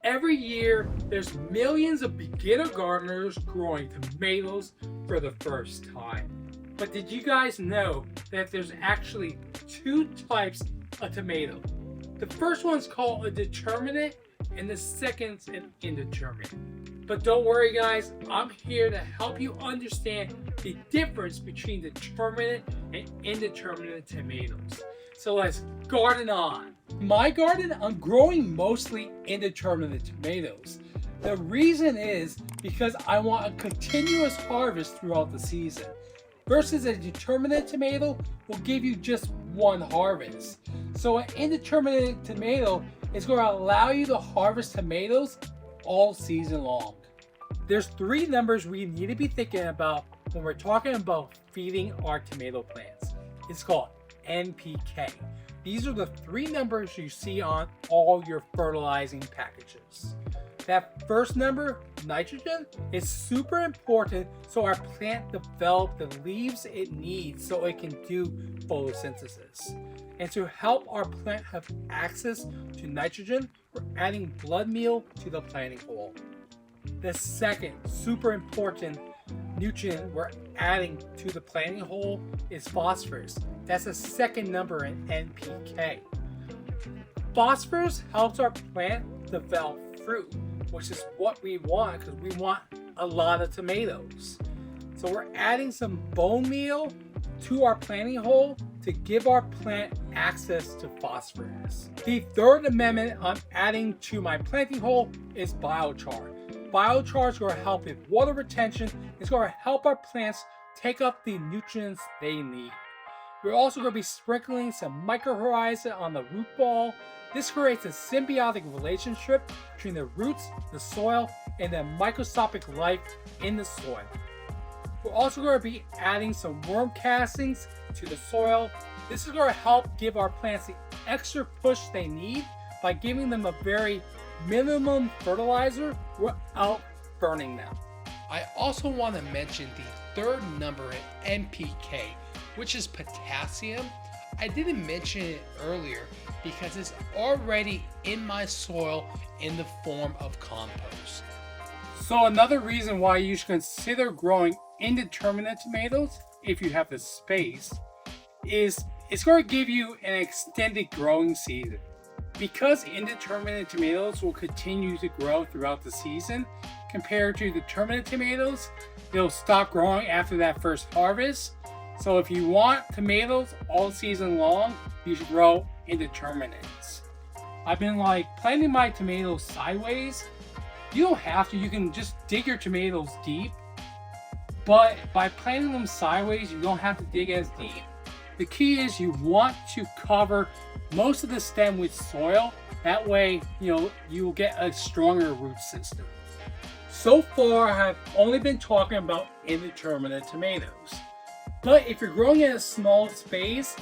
Every year, there's millions of beginner gardeners growing tomatoes for the first time. But did you guys know that there's actually two types of tomato? The first one's called a determinate and the second's an indeterminate. But don't worry guys, I'm here to help you understand the difference between determinate and indeterminate tomatoes. So let's garden on. My garden, I'm growing mostly indeterminate tomatoes. The reason is because I want a continuous harvest throughout the season. Versus a determinate tomato will give you just one harvest. So an indeterminate tomato is going to allow you to harvest tomatoes all season long. There's three numbers we need to be thinking about when we're talking about feeding our tomato plants. It's called NPK. These are the three numbers you see on all your fertilizing packages. That first number, nitrogen, is super important so our plant develops the leaves it needs so it can do photosynthesis. And to help our plant have access to nitrogen, we're adding blood meal to the planting hole. The second super important nutrient we're adding to the planting hole is phosphorus. That's the second number in NPK. Phosphorus helps our plant develop fruit, which is what we want because we want a lot of tomatoes. So we're adding some bone meal to our planting hole to give our plant access to phosphorus. The third amendment I'm adding to my planting hole is biochar. Biochar is going to help with water retention. It's going to help our plants take up the nutrients they need. We're also going to be sprinkling some mycorrhiza on the root ball. This creates a symbiotic relationship between the roots, the soil, and the microscopic life in the soil. We're also going to be adding some worm castings to the soil. This is going to help give our plants the extra push they need by giving them a very minimum fertilizer without burning them. I also want to mention the third number in NPK, which is potassium. I didn't mention it earlier because it's already in my soil in the form of compost. So another reason why you should consider growing indeterminate tomatoes, if you have the space, is it's going to give you an extended growing season. Because indeterminate tomatoes will continue to grow throughout the season, compared to determinate tomatoes, they'll stop growing after that first harvest. So if you want tomatoes all season long, you should grow indeterminates. I've been planting my tomatoes sideways. You don't have to, you can just dig your tomatoes deep. But by planting them sideways, you don't have to dig as deep. The key is you want to cover most of the stem with soil. That way, you will get a stronger root system. So far, I've only been talking about indeterminate tomatoes. But if you're growing in a small space,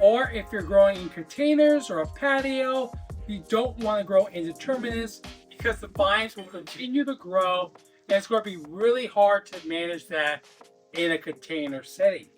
or if you're growing in containers or a patio, you don't want to grow indeterminates because the vines will continue to grow and it's going to be really hard to manage that in a container setting.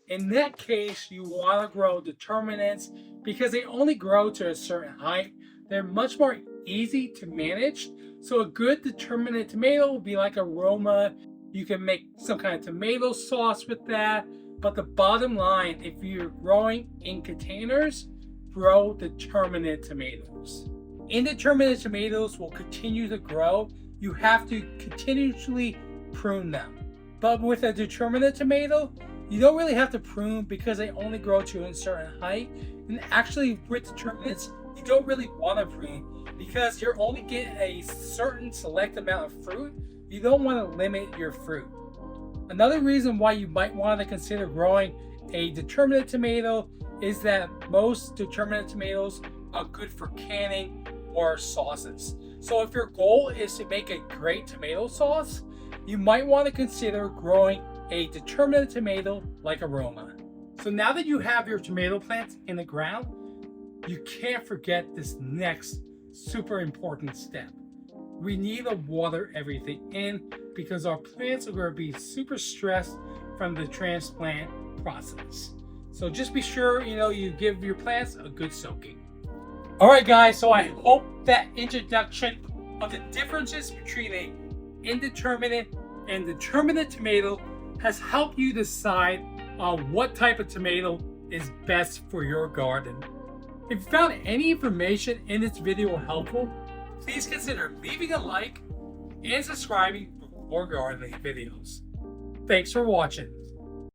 In that case, you want to grow determinants because they only grow to a certain height. They're much more easy to manage. So a good determinate tomato will be like aroma. You can make some kind of tomato sauce with that. But the bottom line, if you're growing in containers, grow determinate tomatoes. Indeterminate tomatoes will continue to grow. You have to continuously prune them. But with a determinate tomato, you don't really have to prune because they only grow to a certain height. And actually with determinates, you don't really want to prune because you're only getting a certain select amount of fruit. You don't want to limit your fruit. Another reason why you might want to consider growing a determinate tomato is that most determinate tomatoes are good for canning or sauces. So if your goal is to make a great tomato sauce, you might want to consider growing a determinate tomato like aroma. So now that you have your tomato plants in the ground, you can't forget this next super important step. We need to water everything in because our plants are going to be super stressed from the transplant process. So just be sure, you give your plants a good soaking. All right, guys, so I hope that introduction of the differences between a indeterminate and determinate tomato has helped you decide on what type of tomato is best for your garden. If you found any information in this video helpful, please consider leaving a like and subscribing for more gardening videos. Thanks for watching.